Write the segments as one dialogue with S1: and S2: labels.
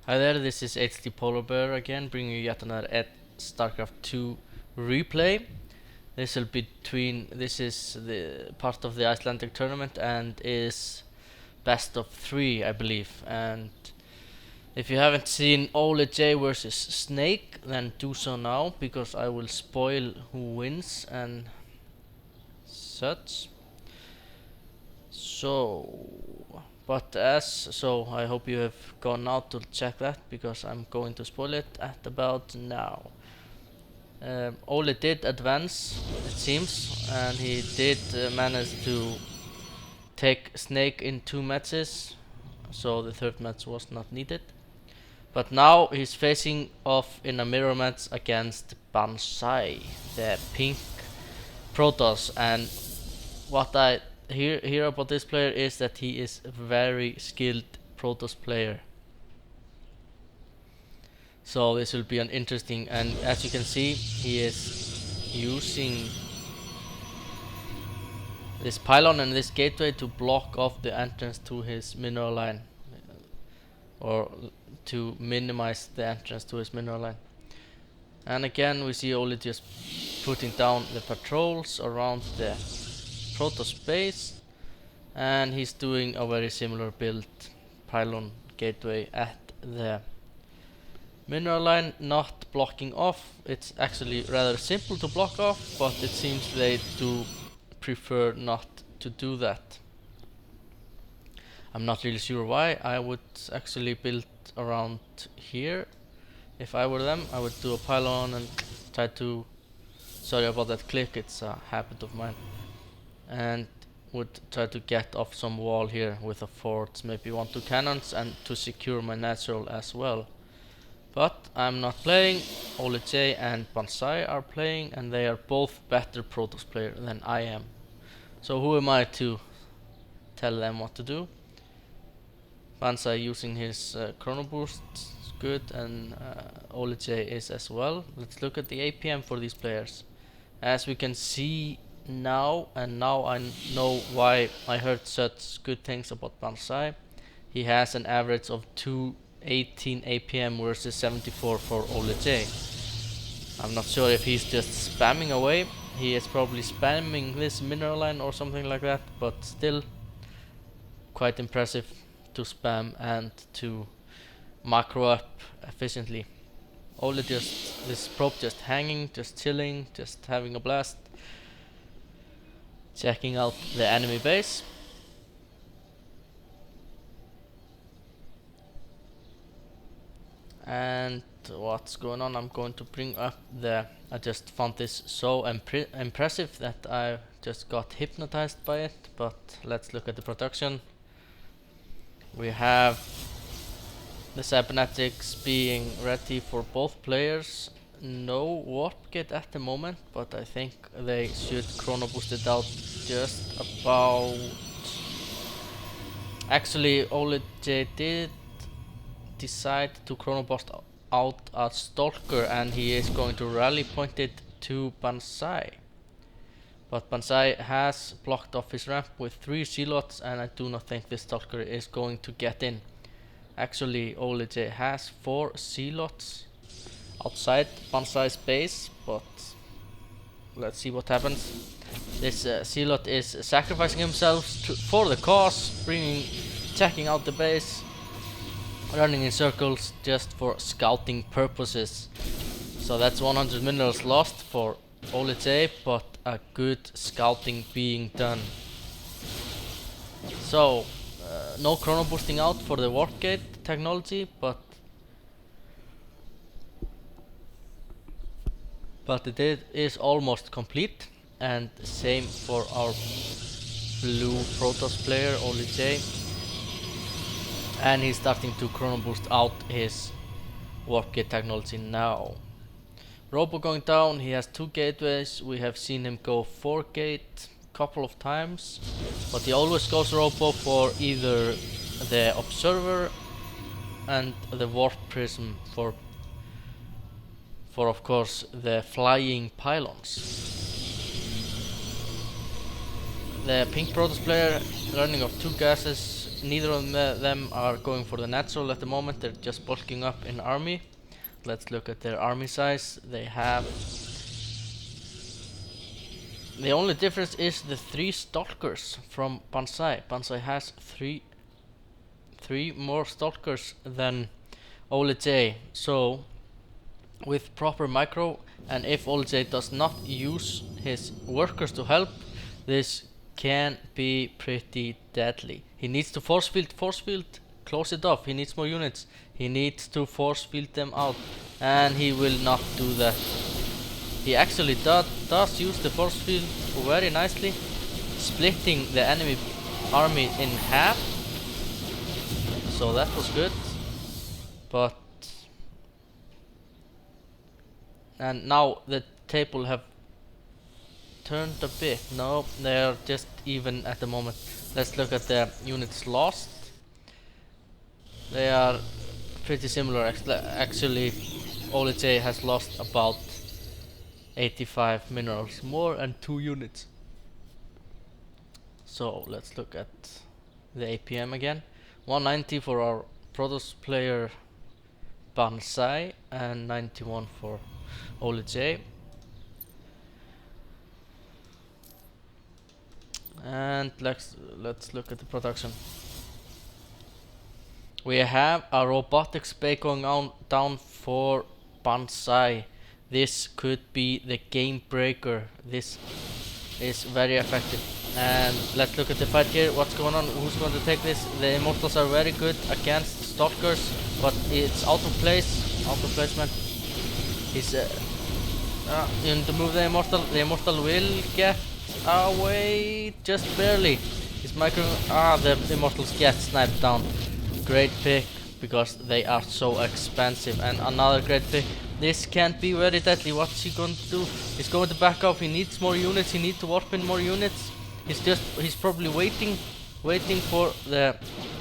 S1: Hi there, this is HDpolarbear again, bringing you yet another Starcraft2 replay. This is the part of the Icelandic Tournament and is best of 3, I believe. And if you haven't seen Ólij versus Snake, then do so now, because I will spoil who wins and such. I hope you have gone out to check that, because I'm going to spoil it at about now. Ólij did advance, it seems, and he did manage to take Snake in 2 matches, so the 3rd match was not needed. But now he's facing off in a mirror match against Banzaii, the pink Protoss, and what I hear about this player is that he is a very skilled Protoss player. So this will be an interesting, and as you can see, he is using this pylon and this gateway to block off the entrance to his mineral line, or to minimize the entrance to his mineral line. And again we see Ólij just putting down the patrols around the Protoss base, and he's doing a very similar build, pylon gateway at the mineral line, not blocking off. It's actually rather simple to block off, but it seems they do prefer not to do that. I'm not really sure why. I would actually build around here. If I were them, I would do a pylon and try to, sorry about that click, it's a habit of mine, and would try to get off some wall here with a fort, maybe 1-2 cannons, and to secure my natural as well. But I'm not playing. Ólij and Banzaii are playing, and they are both better Protoss player than I am. So who am I to tell them what to do? Banzaii using his chrono boost is good, and Ólij is as well. Let's look at the APM for these players. As we can see now, and now I know why I heard such good things about Banzaii. He has an average of 218 APM versus 74 for Ólij. I'm not sure if he's just spamming away. He is probably spamming this mineral line or something like that, but still quite impressive to spam and to macro up efficiently. Ólij this probe just hanging, just chilling, just having a blast, checking out the enemy base. And what's going on, I'm going to bring up I just found this so impressive that I just got hypnotized by it. But let's look at the production. We have the cybernetics being ready for both players. No warp gate at the moment, but I think they should chrono boost it out just about. Actually, Ólij did decide to chrono boost out a stalker, and he is going to rally point it to Banzaii. But Banzaii has blocked off his ramp with 3 zealots, and I do not think this stalker is going to get in. Actually, Ólij has 4 zealots outside Banzai's base, but let's see what happens. This zealot is sacrificing himself for the cause, checking out the base, running in circles just for scouting purposes. So that's 100 minerals lost for Ólij, but a good scouting being done. So no chrono boosting out for the warp gate technology, but it is almost complete. And same for our blue Protoss player Ólij, and he's starting to chrono boost out his warp gate technology now. Robo going down, he has 2 gateways. We have seen him go 4 gate couple of times, but he always goes Robo for either the observer and the warp prism for of course the flying pylons. The pink Protoss player running off 2 gases neither of them are going for the natural at the moment. They're just bulking up in army. Let's look at their army size. They have... The only difference is the 3 stalkers from Banzaii. Banzaii has three more stalkers than Ólij. So with proper micro, and if Ólij does not use his workers to help, this can be pretty deadly. He needs to force field, close it off. He needs more units. He needs to force field them out, and he will not do that. He actually does use the force field very nicely, splitting the enemy army in half. So that was good. But and now the table have turned a bit. No, they are just even at the moment. Let's look at the units lost. They are pretty similar. Actually, Ólij has lost about 85 minerals more and 2 units. So let's look at the APM again. 190 for our Protoss player Banzaii and 91 for Ólij. And let's look at the production. We have a robotics bay going on down for Banzaii. This could be the game breaker. This is very effective. And let's look at the fight here. What's going on? Who's going to take this? The Immortals are very good against Stalkers, but it's out of place. Out of placement. He's in to move the Immortal. The Immortal will get away just barely. His micro. The Immortals get sniped down. Great pick, because they are so expensive. And another great pick. This can't be very deadly. What's he going to do? He's going to back up. He needs more units. He needs to warp in more units. He's probably waiting for the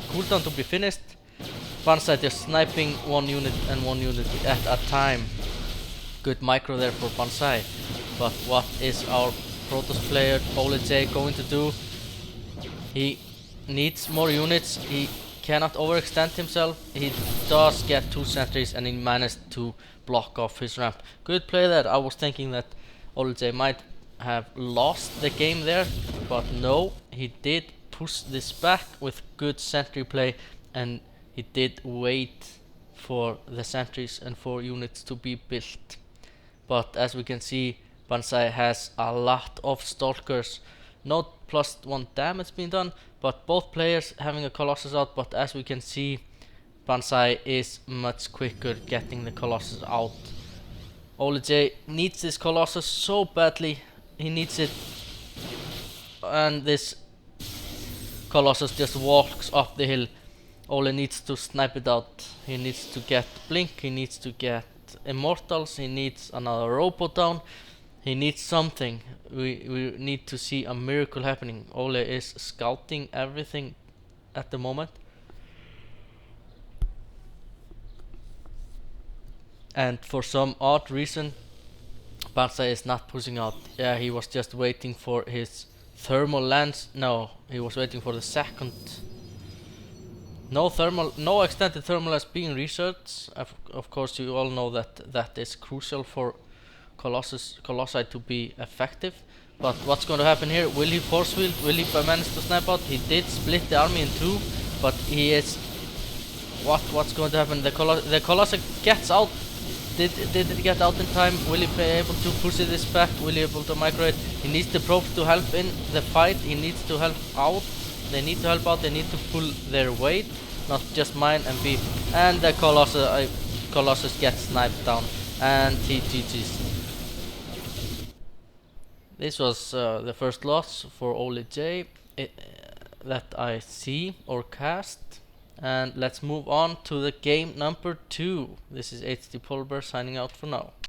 S1: cooldown to be finished. Banzaii just sniping 1 unit and 1 unit at a time. Good micro there for Banzaii. But what is our Protoss player Ólij going to do? He needs more units. He cannot overextend himself. He does get 2 sentries and he managed to block off his ramp. Good play there. I was thinking that Ólij might have lost the game there, but no, he did push this back with good sentry play, and he did wait for the sentries and for units to be built. But as we can see, Banzaii has a lot of stalkers. No +1 damage being done, but both players having a Colossus out. But as we can see, Banzaii is much quicker getting the Colossus out. Ólij needs this Colossus so badly. He needs it, and this Colossus just walks up the hill. Ólij needs to snipe it out. He needs to get Blink, he needs to get Immortals, he needs another robot down. He needs something. We need to see a miracle happening. Ólij is scouting everything at the moment. And for some odd reason, Banzaii is not pushing out. Yeah, he was just waiting for his thermal lance. No, he was waiting for the second. No extended thermal lance being researched. Of course, you all know that is crucial for Colossi to be effective. But what's going to happen here? Will he force field? Will he manage to snipe out? He did split the army in 2, but he is. What's going to happen? The Colossi gets out. Did it get out in time? Will he be able to push this back? Will he be able to micro it? He needs the probes to help in the fight. He needs to help out. They need to help out. They need to pull their weight, not just mine and B. And the Colossus gets sniped down, and he GG's. This was the first loss for Ólij that I see or cast. And let's move on to the game number 2. This is HDpolarbear signing out for now.